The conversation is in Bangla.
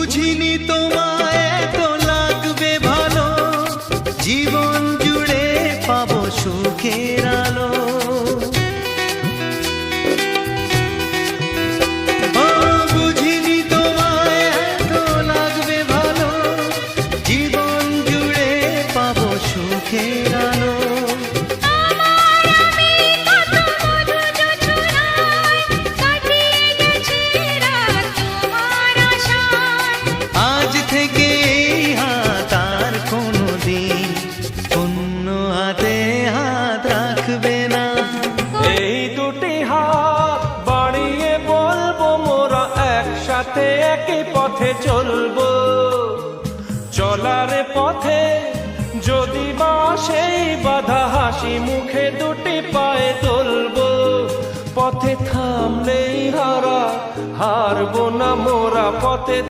বুঝিনি তোমায় এত লাগবে ভালো, জীবন জুড়ে পাবো সুখের আলো। ও বুঝিনি তোমায় এত লাগবে ভালো, জীবন জুড়ে পাবো সুখের আলো। আজ থেকে এই হাত আর কোনোদিন অন্য হাতে হাত রাখবে না। এই দুটি হাত বাড়িয়ে বলবো মোরা একসাথে একই পথে চলবো। চলার পথে যদি বা সেই বাধা হাসি মুখে দুটি পায়ে তুলবো। পথে থামলেই হারবো না মোরা, পথে